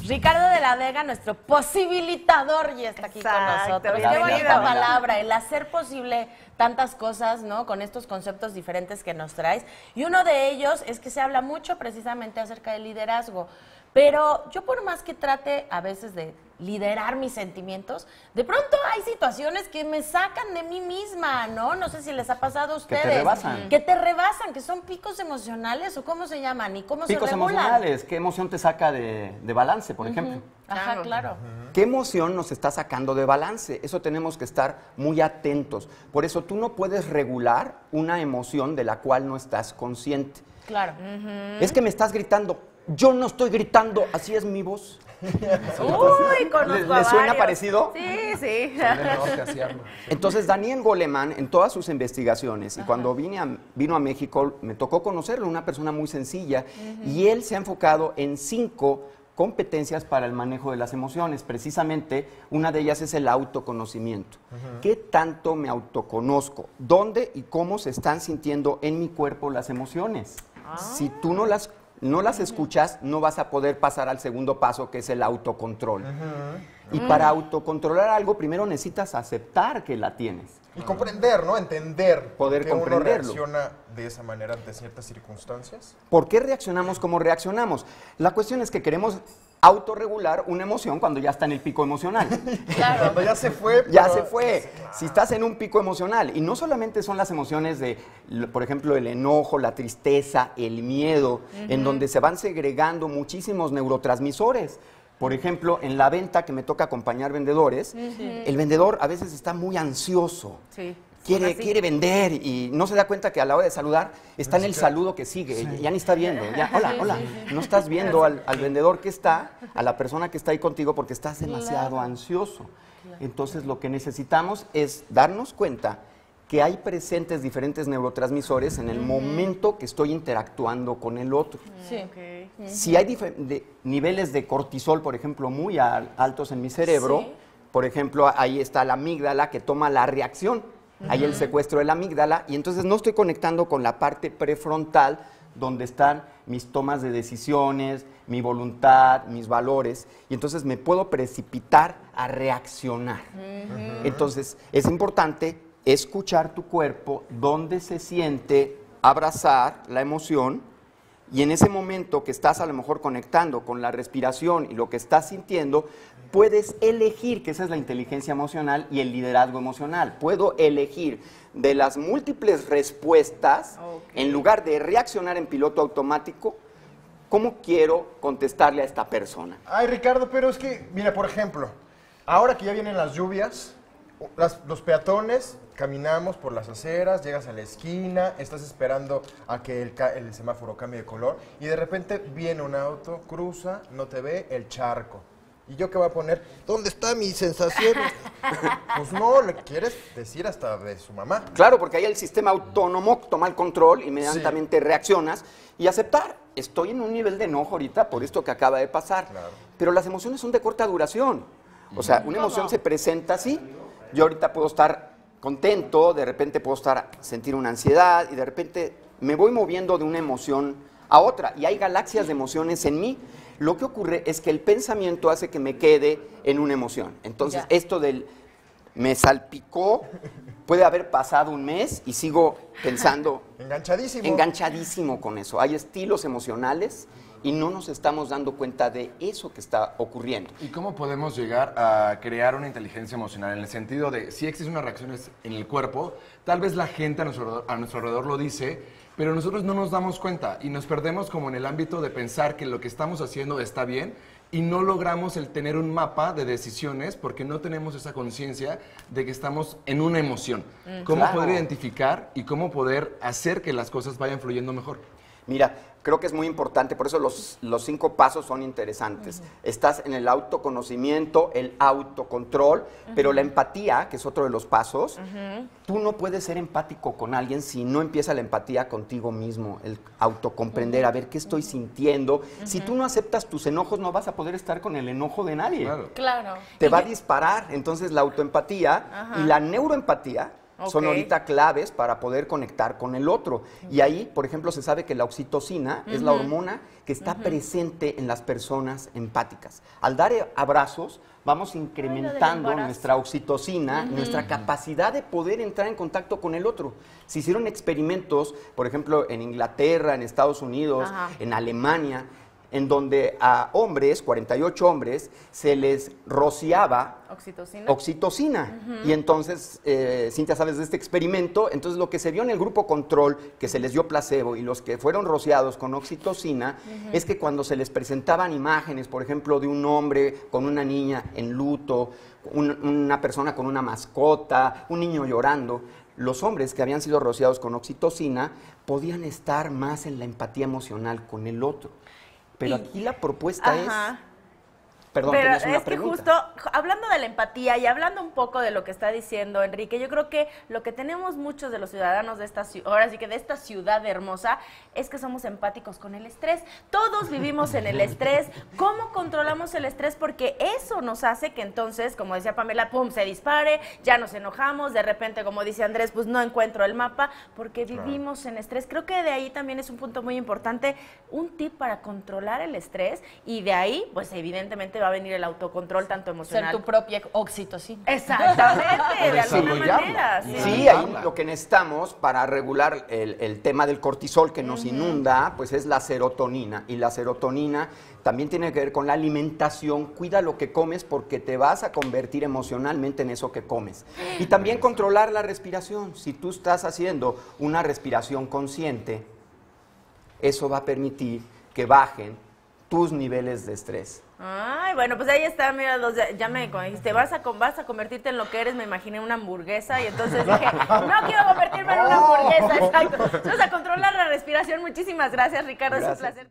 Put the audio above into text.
Ricardo de la Vega, nuestro posibilitador, ya está aquí con nosotros. Qué bonita palabra, el hacer posible tantas cosas, ¿no? Con estos conceptos diferentes que nos traes. Y uno de ellos es que se habla mucho precisamente acerca del liderazgo. Pero yo por más que trate a veces de liderar mis sentimientos, de pronto hay situaciones que me sacan de mí misma, ¿no? No sé si les ha pasado a ustedes. Que te rebasan. Que te rebasan, que son picos emocionales, ¿o cómo se llaman? ¿Y cómo Picos se regulan? emocionales. ¿Qué emoción te saca de balance, por ejemplo? Ajá, claro. ¿Qué emoción nos está sacando de balance? Eso tenemos que estar muy atentos. Por eso tú no puedes regular una emoción de la cual no estás consciente. Claro. Es que me estás gritando. Yo no estoy gritando, así es mi voz. Uy, conozco a ¿Le suena varios. parecido? Sí, sí. Entonces, Daniel Goleman, en todas sus investigaciones, y cuando vino a México, me tocó conocerlo, una persona muy sencilla, y él se ha enfocado en 5 competencias para el manejo de las emociones. Precisamente, una de ellas es el autoconocimiento. ¿Qué tanto me autoconozco? ¿Dónde y cómo se están sintiendo en mi cuerpo las emociones? Si tú no las escuchas, no vas a poder pasar al segundo paso, que es el autocontrol. Y para autocontrolar algo, primero necesitas aceptar que la tienes. Y comprender, ¿no? Entender Poder por qué comprenderlo. uno reacciona de esa manera ante ciertas circunstancias. ¿Por qué reaccionamos como reaccionamos? La cuestión es que queremos autorregular una emoción cuando ya está en el pico emocional. Claro. Cuando ya se fue. Ya pero- se fue. Si estás en un pico emocional, y no solamente son las emociones de, por ejemplo, el enojo, la tristeza, el miedo, en donde se van segregando muchísimos neurotransmisores. Por ejemplo, en la venta, que me toca acompañar vendedores, el vendedor a veces está muy ansioso. Sí. Quiere vender y no se da cuenta que a la hora de saludar está en el saludo que sigue, ya ni está viendo, ya, hola, no estás viendo al vendedor que está, a la persona que está ahí contigo porque estás demasiado ansioso. Entonces lo que necesitamos es darnos cuenta que hay presentes diferentes neurotransmisores en el momento que estoy interactuando con el otro. Sí. Si hay niveles de cortisol, por ejemplo, muy altos en mi cerebro, Sí. por ejemplo, ahí está la amígdala que toma la reacción. Hay el secuestro de la amígdala y entonces no estoy conectando con la parte prefrontal donde están mis tomas de decisiones, mi voluntad, mis valores, y entonces me puedo precipitar a reaccionar. Entonces es importante escuchar tu cuerpo, dónde se siente, abrazar la emoción, y en ese momento que estás a lo mejor conectando con la respiración y lo que estás sintiendo, puedes elegir, que esa es la inteligencia emocional y el liderazgo emocional. Puedo elegir de las múltiples respuestas, en lugar de reaccionar en piloto automático, cómo quiero contestarle a esta persona. Ay, Ricardo, pero es que, mira, por ejemplo, ahora que ya vienen las lluvias, los peatones, caminamos por las aceras, llegas a la esquina, estás esperando a que el semáforo cambie de color y de repente viene un auto, cruza, no te ve, el charco. ¿Y yo qué voy a poner? ¿Dónde está mi sensación? Pues no, le quieres decir hasta de su mamá. Claro, porque ahí el sistema autónomo toma el control, inmediatamente reaccionas y aceptar. Estoy en un nivel de enojo ahorita por esto que acaba de pasar. Claro. Pero las emociones son de corta duración. O sea, una emoción se presenta así. Yo ahorita puedo estar contento, de repente puedo sentir una ansiedad y de repente me voy moviendo de una emoción a otra. Y hay galaxias de emociones en mí. Lo que ocurre es que el pensamiento hace que me quede en una emoción. Entonces, esto del me salpicó, puede haber pasado un mes y sigo pensando enganchadísimo con eso. Hay estilos emocionales y no nos estamos dando cuenta de eso que está ocurriendo. ¿Y cómo podemos llegar a crear una inteligencia emocional? En el sentido de, si existen unas reacciones en el cuerpo, tal vez la gente a nuestro alrededor lo dice, pero nosotros no nos damos cuenta y nos perdemos como en el ámbito de pensar que lo que estamos haciendo está bien y no logramos el tener un mapa de decisiones porque no tenemos esa conciencia de que estamos en una emoción. ¿Cómo Claro. poder identificar y cómo poder hacer que las cosas vayan fluyendo mejor? Mira, creo que es muy importante, por eso los 5 pasos son interesantes. Estás en el autoconocimiento, el autocontrol, pero la empatía, que es otro de los pasos, tú no puedes ser empático con alguien si no empieza la empatía contigo mismo, el autocomprender, a ver qué estoy sintiendo. Si tú no aceptas tus enojos, no vas a poder estar con el enojo de nadie. Claro. Claro. Te va a disparar. Entonces la autoempatía y la neuroempatía son ahorita claves para poder conectar con el otro. Y ahí, por ejemplo, se sabe que la oxitocina es la hormona que está presente en las personas empáticas. Al dar abrazos, vamos incrementando nuestra oxitocina, nuestra capacidad de poder entrar en contacto con el otro. Se hicieron experimentos, por ejemplo, en Inglaterra, en Estados Unidos, en Alemania, en donde a hombres, 48 hombres, se les rociaba oxitocina. Y entonces, Cintia, sabes de este experimento, entonces lo que se vio en el grupo control, que se les dio placebo, y los que fueron rociados con oxitocina, es que cuando se les presentaban imágenes, por ejemplo, de un hombre con una niña en luto, una persona con una mascota, un niño llorando, los hombres que habían sido rociados con oxitocina podían estar más en la empatía emocional con el otro. Pero aquí la propuesta es... Perdón, pero tenías una es que pregunta. justo hablando de la empatía y hablando un poco de lo que está diciendo Enrique, yo creo que lo que tenemos muchos de los ciudadanos de esta ciudad, ahora sí que de esta ciudad hermosa, es que somos empáticos con el estrés. Todos vivimos en el estrés. ¿Cómo controlamos el estrés? Porque eso nos hace que entonces, como decía Pamela, pum, se dispare, ya nos enojamos, de repente, como dice Andrés, pues no encuentro el mapa, porque vivimos en estrés. Creo que de ahí también es un punto muy importante, un tip para controlar el estrés, y de ahí, pues evidentemente va a venir el autocontrol tanto emocional. Ser tu propia oxitocina. Exactamente, de alguna manera. Sí, ahí lo que necesitamos para regular el tema del cortisol que nos inunda, pues es la serotonina. Y la serotonina también tiene que ver con la alimentación. Cuida lo que comes porque te vas a convertir emocionalmente en eso que comes. Y también controlar la respiración. Si tú estás haciendo una respiración consciente, eso va a permitir que bajen tus niveles de estrés. Ay, bueno, pues ahí está, mira, ya me dijiste, vas a convertirte en lo que eres, me imaginé una hamburguesa, y entonces dije, no quiero convertirme en una hamburguesa, exacto. Vamos a controlar la respiración. Muchísimas gracias, Ricardo, es un placer.